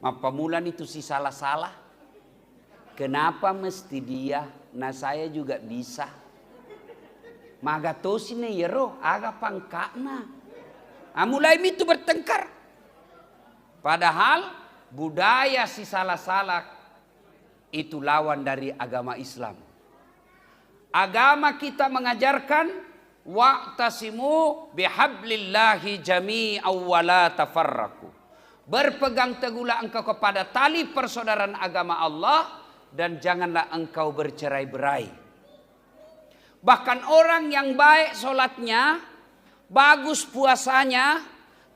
Pamulan itu si salah-salah. Kenapa mesti dia? Nah saya juga bisa. Magatosine yero aga pangkana. Mulai itu bertengkar. Padahal budaya si salah-salah itu lawan dari agama Islam. Agama kita mengajarkan wa'tasimu bihablillahi jami'an wa la tafarraqu. Berpegang teguhlah engkau kepada tali persaudaraan agama Allah dan janganlah engkau bercerai-berai. Bahkan orang yang baik sholatnya, bagus puasanya,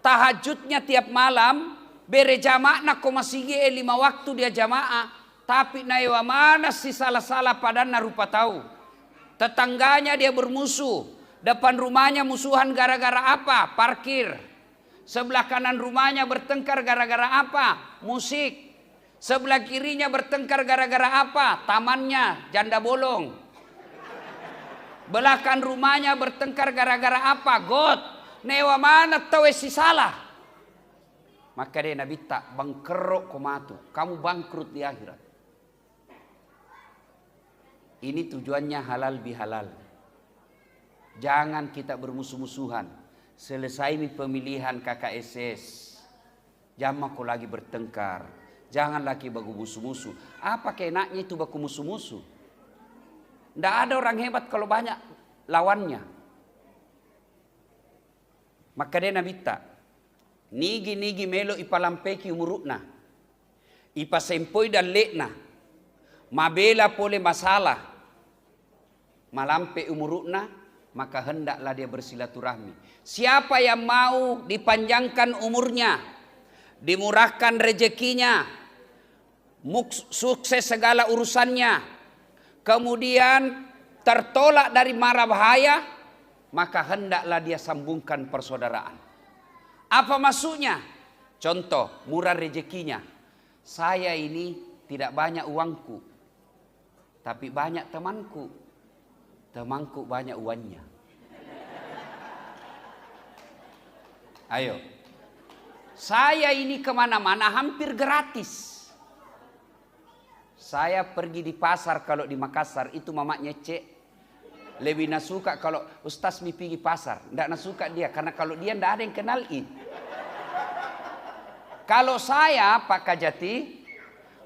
tahajudnya tiap malam, bere jamaah nak masigi 5 waktu dia jamaah, tapi naiwa mana si salah-salah padana rupa tahu. Tetangganya dia bermusuh, depan rumahnya musuhan gara-gara apa? Parkir. Sebelah kanan rumahnya bertengkar gara-gara apa? Musik. Sebelah kirinya bertengkar gara-gara apa? Tamannya, janda bolong. Belakang rumahnya bertengkar gara-gara apa? Got. Newa mana tahu si salah. Maka dia Nabi tak bangkrut komatu. Kamu bangkrut di akhirat. Ini tujuannya halal bihalal. Jangan kita bermusuh-musuhan. Selesai pemilihan KKSS. Jangan kau lagi bertengkar. Jangan lagi baku musuh-musuh. Apa keenaknya itu baku musuh-musuh? Tidak ada orang hebat kalau banyak lawannya. Maka dia Nabi tak. Nigi melo ipalampeki umurutna. Ipa sempoi dan lekna. Mabela pole masalah. Malampe umurutna. Maka hendaklah dia bersilaturahmi. Siapa yang mau dipanjangkan umurnya. Dimurahkan rezekinya. Sukses segala urusannya. Kemudian tertolak dari mara bahaya. Maka hendaklah dia sambungkan persaudaraan. Apa maksudnya? Contoh, murah rezekinya. Saya ini tidak banyak uangku. Tapi banyak temanku. Temanku banyak uangnya. Ayo. Saya ini kemana-mana hampir gratis. Saya pergi di pasar kalau di Makassar. Itu mamanya cek. Lebih nasuka kalau Ustaz mi pergi pasar. Tidak nasuka dia. Karena kalau dia tidak ada yang kenalin. Kalau saya Pak Kajati.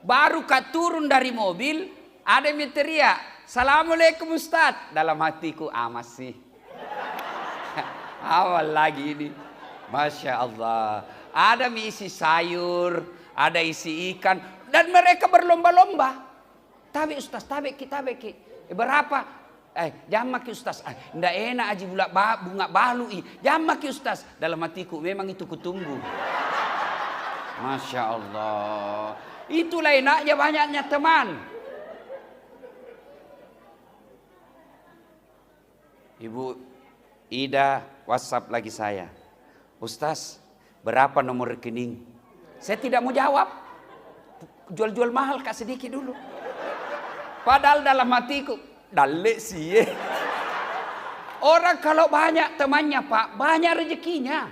Baru turun dari mobil. Ada yang teriak. Assalamualaikum Ustaz. Dalam hatiku masih. Awal lagi ini. Masya Allah. Ada isi sayur. Ada isi ikan. Dan mereka berlomba-lomba. Tabe Ustaz. Tabe ki. Berapa? Jangan maki Ustaz. Ndak enak aja bunga balu. Jangan maki Ustaz. Dalam hatiku memang itu kutunggu. Masya Allah. Itulah enaknya banyaknya teman. Ibu Ida WhatsApp lagi saya. Ustaz, berapa nomor rekening? Saya tidak mau jawab. Jual-jual mahal kak sedikit dulu. Padahal dalam hatiku, dalek sih. Orang kalau banyak temannya Pak, banyak rezekinya.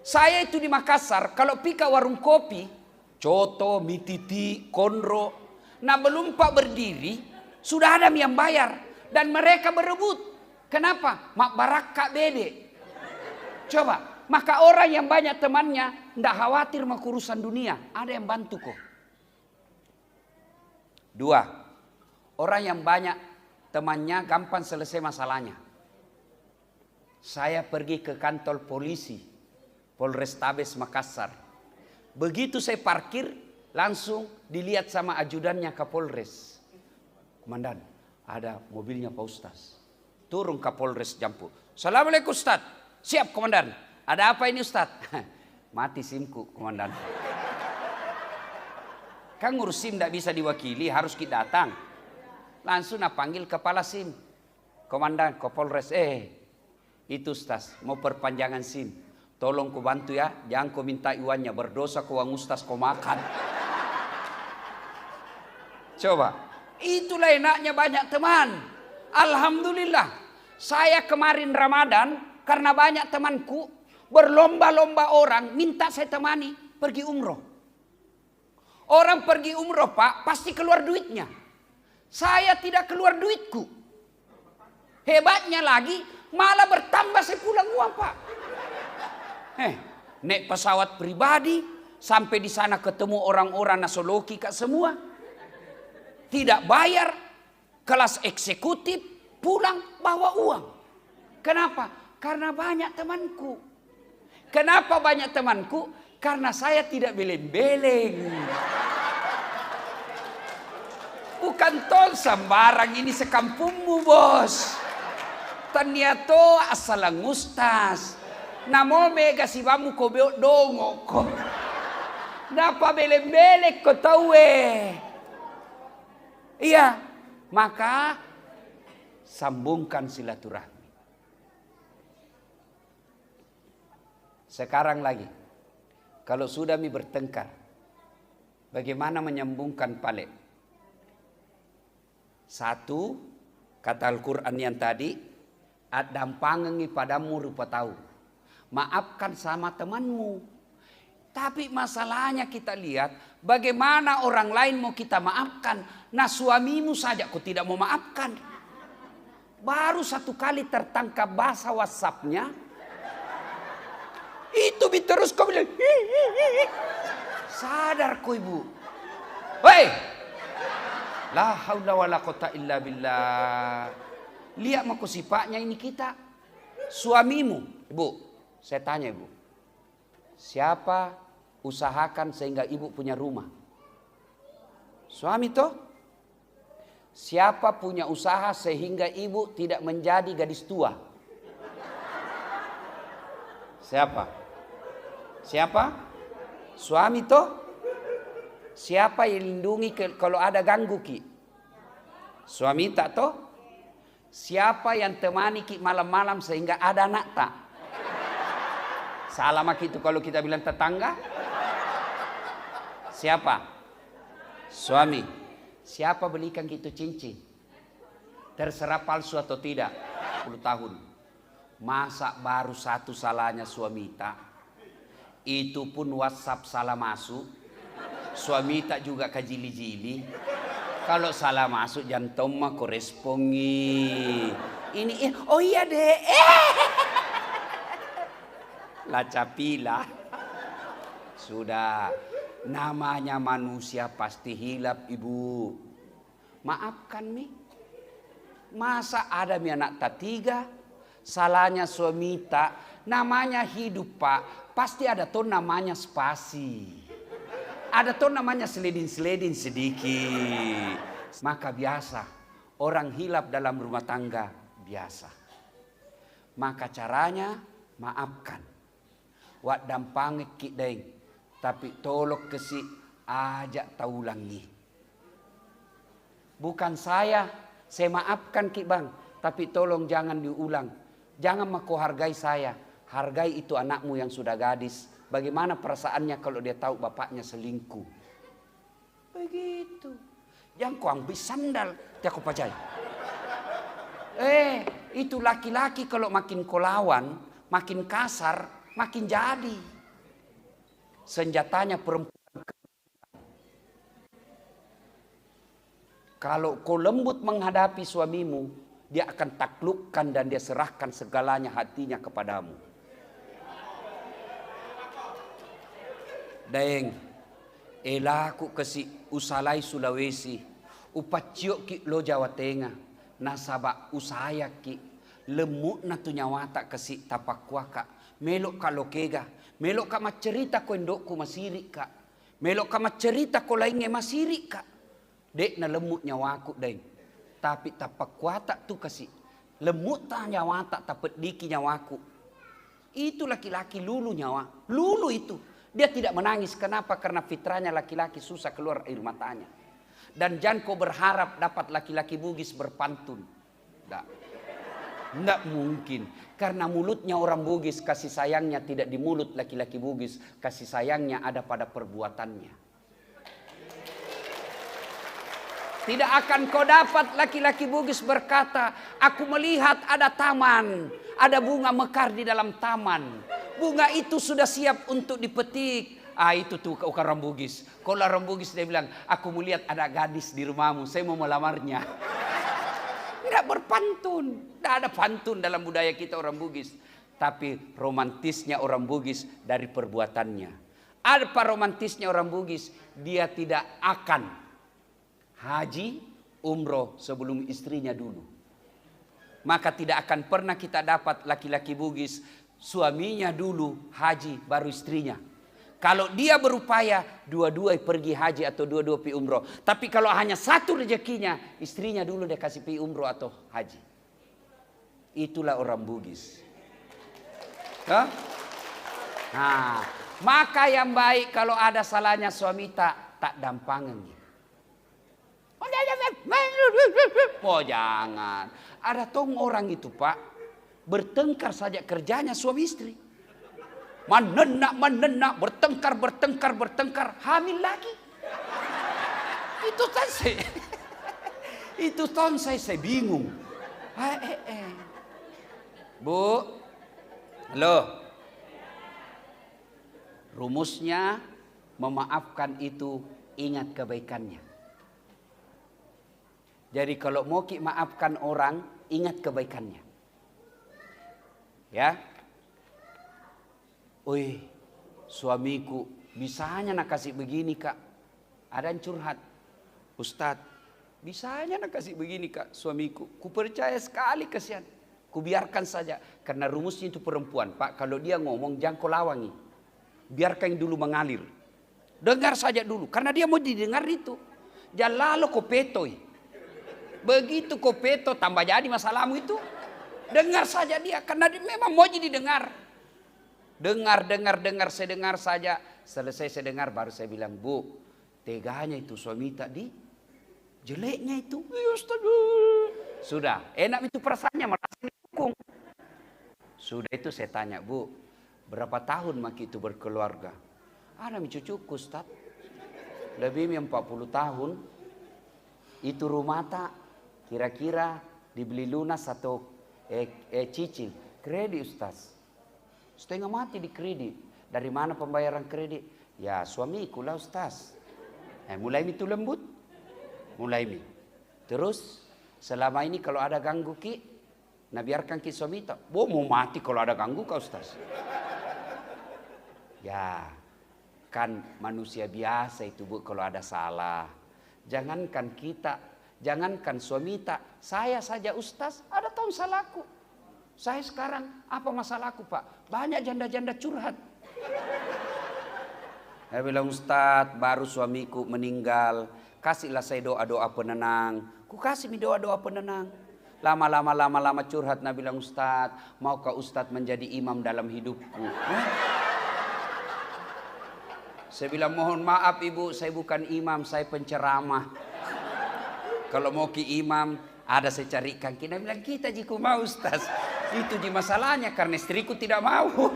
Saya itu di Makassar, kalau pika warung kopi, Coto, Mititi, Konro. Nah belum Pak berdiri, sudah ada yang bayar. Dan mereka berebut. Kenapa? Mak barak kak bede. Coba, maka orang yang banyak temannya, tidak khawatir sama urusan dunia. Ada yang bantu kok. 2. Orang yang banyak temannya gampang selesai masalahnya. Saya pergi ke kantor polisi. Polrestabes Makassar. Begitu saya parkir, langsung dilihat sama ajudannya Kapolres. Komandan, ada mobilnya Pak Ustaz. Turun Kapolres Jampu. Assalamualaikum Ustaz. Siap Komandan. Ada apa ini Ustaz? Mati SIM-ku Komandan. Kan ngurus SIM tidak bisa diwakili, harus kita datang. Langsung panggil kepala SIM. Komandan, Kapolres. Itu Ustaz, mau perpanjangan SIM. Tolong ku bantu ya, jangan ku minta uangnya. Berdosa ku uang Ustaz ku makan. Coba, itulah enaknya banyak teman. Alhamdulillah, saya kemarin Ramadan karena banyak temanku berlomba-lomba orang minta saya temani pergi umroh. Orang pergi umroh Pak, pasti keluar duitnya. Saya tidak keluar duitku. Hebatnya lagi, malah bertambah saya pulang uang Pak. Naik pesawat pribadi, sampai di sana ketemu orang-orang nasoloki kak semua. Tidak bayar, kelas eksekutif, pulang bawa uang. Kenapa? Karena banyak temanku. Kenapa banyak temanku? Karena saya tidak beleng-beleng. Bukan tol sembarang ini sekampungmu bos. Ternyata asalang ustas. Namo mega si bamu ko dongo ko. Napa beleng-beleng ko tahu Iya, maka sambungkan silaturahmi. Sekarang lagi, kalau sudah bertengkar, bagaimana menyambungkan pale? Satu, kata Al-Quran yang tadi, dampangi padamu rupa tahu. Maafkan sama temanmu. Tapi masalahnya kita lihat, bagaimana orang lain mau kita maafkan. Nah suamimu saja kau tidak mau maafkan. Baru satu kali tertangkap bahasa WhatsApp-nya. Itu terus kau bilang. Sadar kau ibu. Hei. La haula wala quwata illa billah. Lihat mau sifatnya ini kita. Suamimu. Ibu, saya tanya ibu. Siapa usahakan sehingga ibu punya rumah? Suami toh? Siapa punya usaha sehingga ibu tidak menjadi gadis tua? Siapa? Siapa? Suami toh? Siapa yang lindungi kalau ada ganggu ki? Suami tak toh? Siapa yang temani ki malam-malam sehingga ada anak tak? Salah mak itu kalau kita bilang tetangga. Siapa? Suami. Siapa belikan gitu cincin? Terserah palsu atau tidak. 10 tahun. Masa baru satu salahnya suami tak? Itu pun WhatsApp salah masuk. Suami tak juga kajili-jili. Kalau salah masuk jantung mah korespongi. Ini oh iya deh. Lacapila. Sudah. Namanya manusia pasti hilap ibu. Maafkan mi. Masa ada mi anak tak tiga. Salahnya suami tak. Namanya hidup pak. Pasti ada tuh namanya spasi. Ada tuh namanya seledin-seledin sedikit. Maka biasa. Orang hilap dalam rumah tangga. Biasa. Maka caranya maafkan. Wak dampangi ki deng, tapi tolok kesi ajak taulangi. Bukan saya maafkan ki bang, tapi tolong jangan diulang. Jangan mako hargai saya, hargai itu anakmu yang sudah gadis. Bagaimana perasaannya kalau dia tahu bapaknya selingkuh? Begitu. Jangan kau ambil sandal, dia kau pacai. Itu laki-laki kalau makin kolawan, makin kasar. Makin jadi senjatanya perempuan. Kalau kau lembut menghadapi suamimu, dia akan taklukkan dan dia serahkan segalanya hatinya kepadamu. Deng, elaku kasi usalai Sulawesi, upaciok ki lo Jawa Tengah, nasaba usaya ki lemuk na tu nyawata kasi tapakwaka. Melok ka lokega, melok ka macerita ko indokku masiri ka, melok ka macerita ko lainnya masiri ka. Dek na lemut nyawaku deng, tapi tapak kuata tu kasih lemut ta nyawata tapet diki nyawaku. Itu laki-laki lulu nyawa, lulu itu dia tidak menangis. Kenapa? Karena fitrahnya laki-laki susah keluar air matanya. Dan jangan kau berharap dapat laki-laki bugis berpantun, Tidak mungkin. Karena mulutnya orang bugis, kasih sayangnya tidak di mulut laki-laki bugis. Kasih sayangnya ada pada perbuatannya. Tidak akan kau dapat laki-laki bugis berkata, aku melihat ada taman, ada bunga mekar di dalam taman. Bunga itu sudah siap untuk dipetik. Ah itu tuh orang Bugis. Kalau orang Bugis dia bilang, aku mau lihat ada gadis di rumahmu, saya mau melamarnya. Tidak berpantun, tidak ada pantun dalam budaya kita orang Bugis. Tapi romantisnya orang Bugis dari perbuatannya. Apa romantisnya orang Bugis? Dia tidak akan haji, umroh sebelum istrinya dulu. Maka tidak akan pernah kita dapat laki-laki Bugis suaminya dulu haji baru istrinya. Kalau dia berupaya dua-dua pergi haji atau dua-dua pergi umroh. Tapi kalau hanya satu rezekinya, istrinya dulu dia kasih pergi umroh atau haji. Itulah orang Bugis. Nah, maka yang baik kalau ada salahnya suami tak dampangan. Oh jangan. Ada tong orang itu Pak, bertengkar saja kerjanya suami istri. Menenak, bertengkar, hamil lagi. Itu kan saya bingung. Bu, halo. Rumusnya memaafkan itu ingat kebaikannya. Jadi kalau mau maafkan orang, ingat kebaikannya. Ya. Wih, suamiku bisanya nak kasih begini Kak. Ada yang curhat. Ustadz, bisanya nak kasih begini Kak suamiku. Ku percaya sekali kasihan. Ku biarkan saja. Karena rumusnya itu perempuan. Pak, kalau dia ngomong jangan kau lawangi. Biarkan dulu mengalir. Dengar saja dulu. Karena dia mau didengar itu. Jangan lalu kau petoi. Begitu kau peto tambah jadi masalahmu itu. Dengar saja dia. Karena dia memang mau didengar. Dengar, saya dengar saja. Selesai saya dengar baru saya bilang, Bu, teganya itu suami tadi, jeleknya itu. Sudah, enak itu perasaannya, merasa didukung. Sudah itu saya tanya, Bu, berapa tahun maki itu berkeluarga? Ada cucuku Ustaz, lebih 40 tahun. Itu rumah tak, kira-kira dibeli lunas atau cicil. Kredit Ustaz. Setengah mati di kredit. Dari mana pembayaran kredit? Ya suamiku lah Ustaz. Mulai itu lembut. Mulai mi. Terus selama ini kalau ada ganggu ki, nah biarkan ki suami tak. Mau mati kalau ada ganggu kau Ustaz. Ya kan manusia biasa itu Bu kalau ada salah. Jangankan kita, jangankan suami tak. Saya saja Ustaz ada tahun salahku. Saya sekarang apa masalahku Pak? Banyak janda-janda curhat. Saya bilang Ustadz baru suamiku meninggal. Kasihlah saya doa-doa penenang. Ku kasih doa-doa penenang. Lama-lama curhat. Nah bilang Ustadz, maukah Ustadz menjadi imam dalam hidupku? Saya bilang mohon maaf ibu, saya bukan imam, saya penceramah. Kalau mau ki imam, ada saya carikan. Kita bilang kita jika mau Ustadz. Itu di masalahnya karena istriku tidak mau.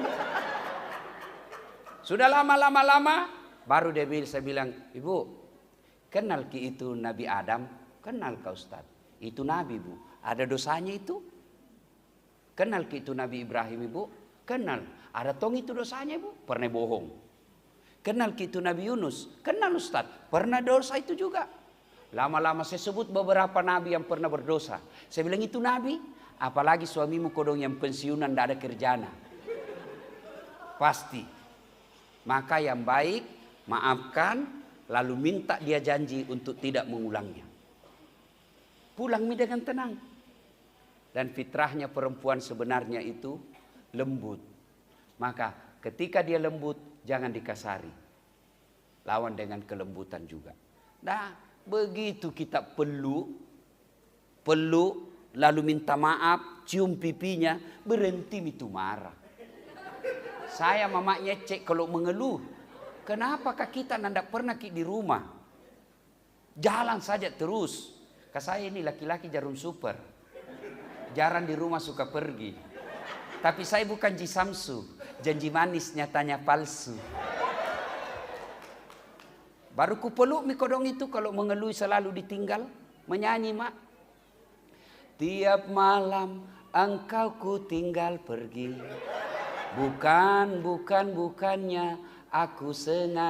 Sudah lama baru dia bilang, saya bilang, Ibu, kenal ki itu Nabi Adam? Kenal kau Ustaz? Itu Nabi Bu. Ada dosanya itu? Kenal ki itu Nabi Ibrahim Ibu? Kenal. Ada tong itu dosanya Ibu? Pernah bohong. Kenal ki itu Nabi Yunus? Kenal Ustaz? Pernah dosa itu juga. Lama-lama saya sebut beberapa Nabi yang pernah berdosa. Saya bilang itu Nabi. Apalagi suamimu kodong yang pensiunan tidak ada kerjaan. Pasti. Maka yang baik maafkan lalu minta dia janji untuk tidak mengulangnya. Pulang dengan tenang. Dan fitrahnya perempuan sebenarnya itu lembut. Maka ketika dia lembut jangan dikasari. Lawan dengan kelembutan juga. Nah begitu kita peluk lalu minta maaf, cium pipinya, berhenti itu marah. Saya mamanya cek kalau mengeluh. Kenapakah kita tidak pernah di rumah? Jalan saja terus. Saya ini laki-laki jarum super. Jarang di rumah suka pergi. Tapi saya bukan Ji Samsu. Janji manis nyatanya palsu. Baru ku peluk mi kodong itu kalau mengeluh selalu ditinggal. Menyanyi mak. Tiap malam engkau ku tinggal pergi. Bukannya aku sengaja